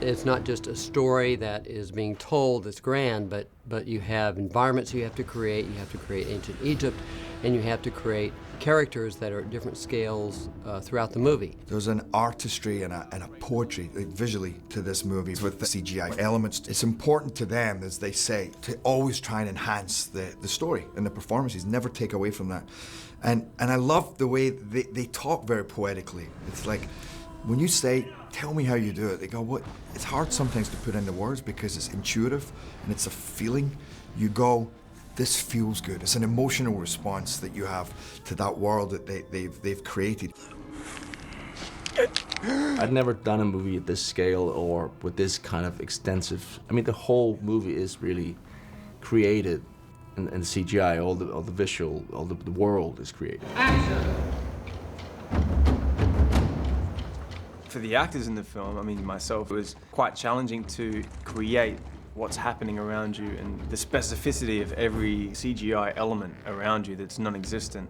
it's not just a story that is being told that's grand, but you have environments you have to create. You have to create ancient Egypt, and you have to create characters that are at different scales throughout the movie. There's an artistry and a poetry, like, visually to this movie with the CGI elements. It's important to them, as they say, to always try and enhance the story and the performances, never take away from that. And I love the way they talk very poetically. It's like, when you say, tell me how you do it, they go, what? It's hard sometimes to put into words because it's intuitive and it's a feeling. You go, this feels good. It's an emotional response that you have to that world that they've created. I'd never done a movie at this scale or with this kind of extensive. I mean, the whole movie is really created in CGI. All the visual, all the world is created. For the actors in the film, I mean, myself, it was quite challenging to create what's happening around you, and the specificity of every CGI element around you that's non-existent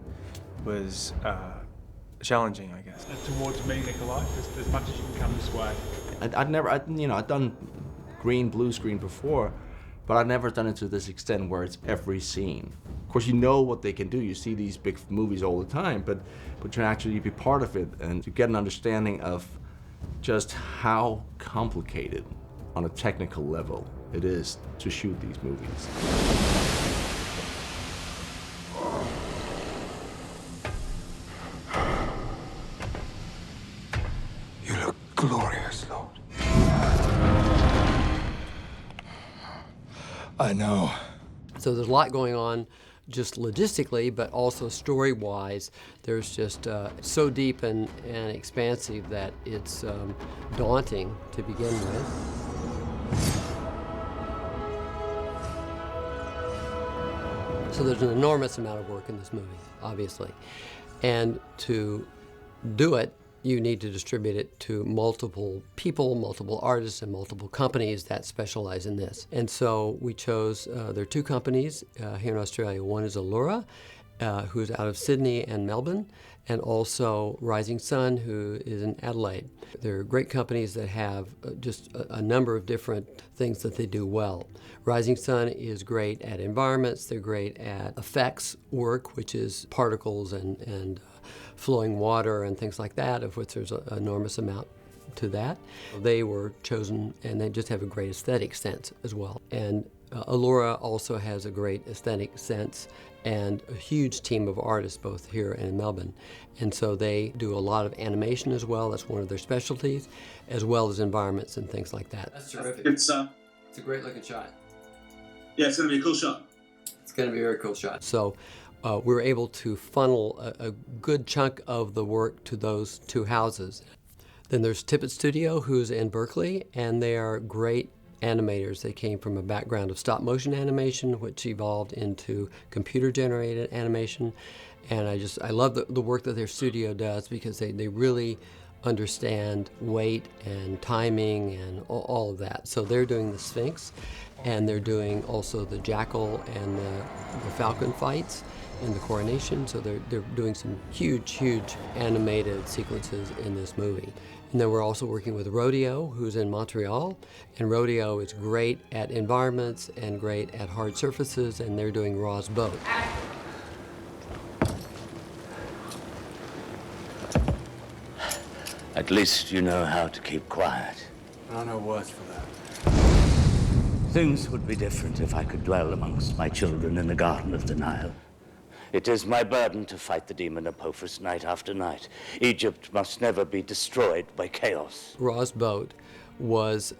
was challenging, I guess. Towards me, Nikolaj, as much as you can come this way. I'd done green, blue screen before, but I've never done it to this extent where it's every scene. Of course, you know what they can do. You see these big movies all the time, but to actually be part of it and to get an understanding of just how complicated on a technical level it is to shoot these movies. You look glorious, Lord. I know. So there's a lot going on just logistically, but also story-wise. There's just so deep and expansive that it's daunting to begin with. So there's an enormous amount of work in this movie, obviously. And to do it, you need to distribute it to multiple people, multiple artists, and multiple companies that specialize in this. And so we chose, there are two companies here in Australia. One is Allura, who's out of Sydney and Melbourne, and also Rising Sun, who is in Adelaide. They're great companies that have just a number of different things that they do well. Rising Sun is great at environments. They're great at effects work, which is particles and flowing water and things like that, of which there's an enormous amount to that. They were chosen, and they just have a great aesthetic sense as well. And Allura also has a great aesthetic sense and a huge team of artists both here and in Melbourne. And so they do a lot of animation as well. That's one of their specialties, as well as environments and things like that. That's terrific. It's a great looking shot. Yeah, it's going to be a cool shot. It's going to be a very cool shot. So we were able to funnel a good chunk of the work to those two houses. Then there's Tippett Studio, who's in Berkeley, and they are great animators. They came from a background of stop motion animation, which evolved into computer generated animation. And I love the work that their studio does, because they really understand weight and timing and all of that. So they're doing the Sphinx, and they're doing also the jackal and the falcon fights in the coronation. So they're doing some huge animated sequences in this movie. And then we're also working with Rodeo, who's in Montreal, and Rodeo is great at environments and great at hard surfaces, and they're doing Raw's boat. At least you know how to keep quiet. I don't know words for that. Things would be different if I could dwell amongst my children in the Garden of the Nile. It is my burden to fight the demon Apophis night after night. Egypt must never be destroyed by chaos. Raw's boat was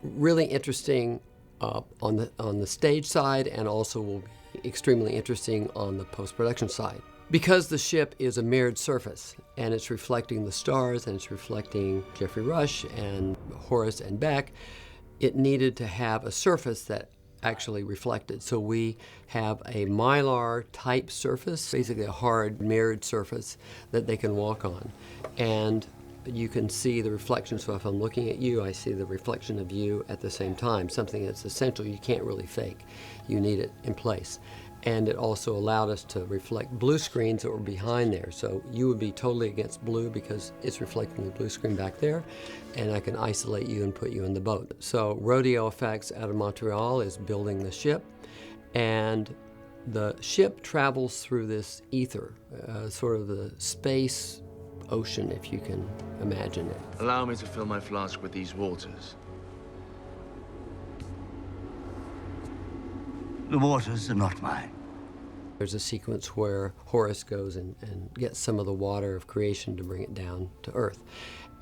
really interesting on the stage side, and also will be extremely interesting on the post-production side. Because the ship is a mirrored surface, and it's reflecting the stars, and it's reflecting Geoffrey Rush and Horus and Beck, it needed to have a surface that actually reflected. So we have a mylar type surface, basically a hard mirrored surface that they can walk on. And you can see the reflection. So if I'm looking at you, I see the reflection of you at the same time, something that's essential. You can't really fake. You need it in place. And it also allowed us to reflect blue screens that were behind there. So you would be totally against blue because it's reflecting the blue screen back there, and I can isolate you and put you in the boat. So Rodeo Effects out of Montreal is building the ship, and the ship travels through this ether, sort of the space ocean, if you can imagine it. Allow me to fill my flask with these waters. The waters are not mine. There's a sequence where Horus goes and gets some of the water of creation to bring it down to Earth.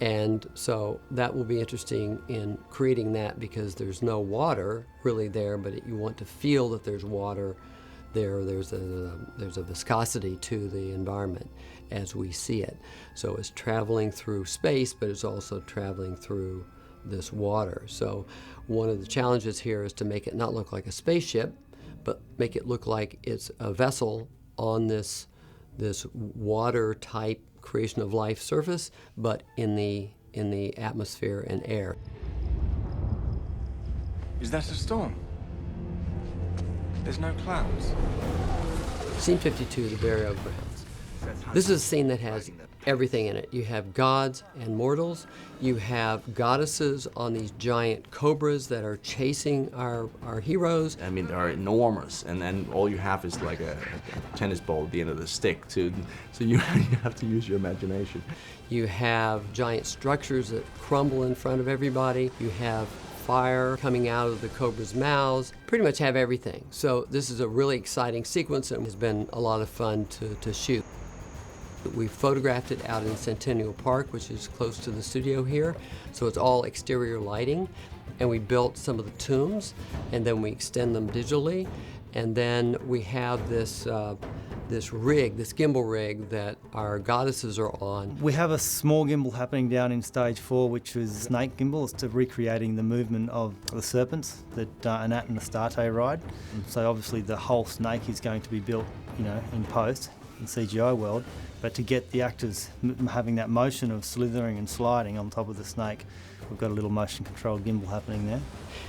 And so that will be interesting in creating that, because there's no water really there, but you want to feel that there's water there. There's a viscosity to the environment as we see it. So it's traveling through space, but it's also traveling through this water. So one of the challenges here is to make it not look like a spaceship, but make it look like it's a vessel on this water-type creation of life surface, but in the atmosphere and air. Is that a storm? There's no clouds. Scene 52, the burial grounds. This is a scene that has everything in it. You have gods and mortals. You have goddesses on these giant cobras that are chasing our heroes. I mean, they're enormous, and then all you have is like a tennis ball at the end of the stick, too. So you have to use your imagination. You have giant structures that crumble in front of everybody. You have fire coming out of the cobra's mouths. Pretty much have everything. So this is a really exciting sequence, and it's been a lot of fun to shoot. We photographed it out in Centennial Park, which is close to the studio here. So it's all exterior lighting. And we built some of the tombs, and then we extend them digitally. And then we have this rig, this gimbal rig that our goddesses are on. We have a small gimbal happening down in stage 4, which is snake gimbal. It's to recreating the movement of the serpents that Anat and Astarte ride. So obviously the whole snake is going to be built, in post, in CGI world. But to get the actors having that motion of slithering and sliding on top of the snake, we've got a little motion control gimbal happening there.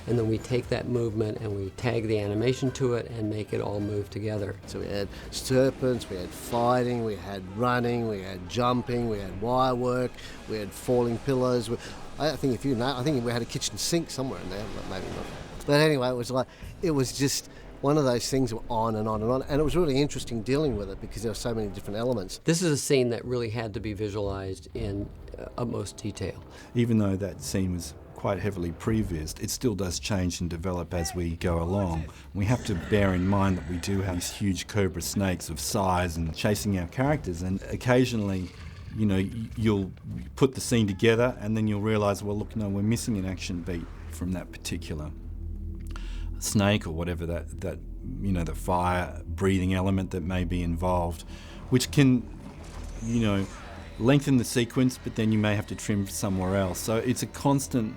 And then we take that movement and we tag the animation to it and make it all move together. So we had serpents, we had fighting, we had running, we had jumping, we had wire work, we had falling pillars. I think I think we had a kitchen sink somewhere in there, but maybe not. But anyway, it was just one of those things that were on and on and on, and it was really interesting dealing with it because there were so many different elements. This is a scene that really had to be visualized in utmost detail. Even though that scene was quite heavily prevised, it still does change and develop as we go along. We have to bear in mind that we do have these huge cobra snakes of size and chasing our characters, and occasionally you'll put the scene together and then you'll realise, well, look, no, we're missing an action beat from that particular snake or whatever that the fire breathing element that may be involved, which can lengthen the sequence, but then you may have to trim somewhere else. So it's a constant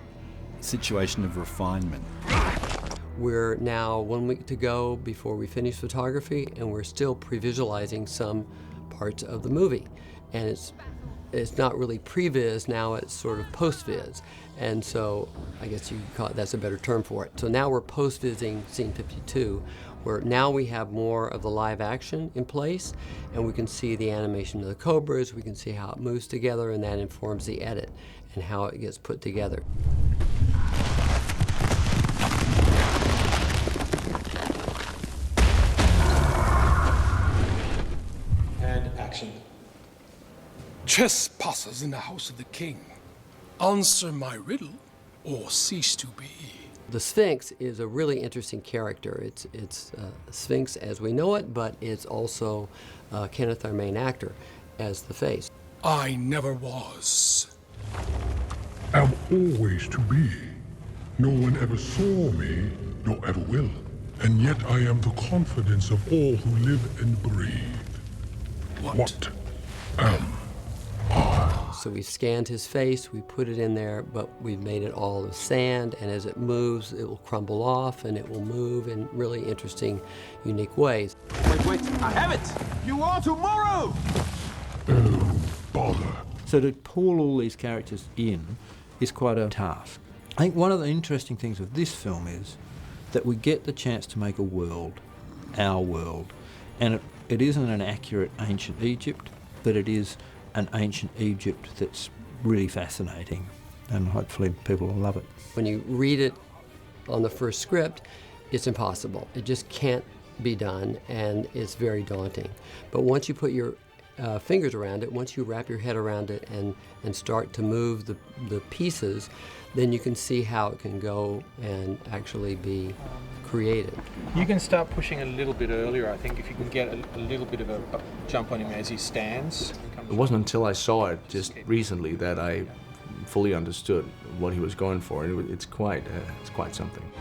situation of refinement. We're now 1 week to go before we finish photography, and we're still pre-visualizing some parts of the movie. And it's not really pre-viz now, it's sort of post-viz. And so I guess you could call it, that's a better term for it. So now we're post-vizing scene 52, where now we have more of the live action in place, and we can see the animation of the cobras, we can see how it moves together, and that informs the edit and how it gets put together. And action. Trespassers in the house of the king, answer my riddle or cease to be. The Sphinx is a really interesting character. It's Sphinx as we know it, but it's also Kenneth, our main actor, as the face. I never was. Am always to be. No one ever saw me, nor ever will. And yet I am the confidence of all who live and breathe. What am So we scanned his face, we put it in there, but we've made it all of sand, and as it moves, it will crumble off, and it will move in really interesting, unique ways. Wait, I have it! You are tomorrow! Oh, bother. So to pull all these characters in is quite a task. I think one of the interesting things with this film is that we get the chance to make a world our world. And it isn't an accurate ancient Egypt, but it is an ancient Egypt that's really fascinating, and hopefully people will love it. When you read it on the first script, it's impossible. It just can't be done, and it's very daunting. But once you put your fingers around it, once you wrap your head around it and start to move the pieces, then you can see how it can go and actually be created. You can start pushing a little bit earlier, I think, if you can get a little bit of a jump on him as he stands. It wasn't until I saw it just recently that I fully understood what he was going for. It's quite something.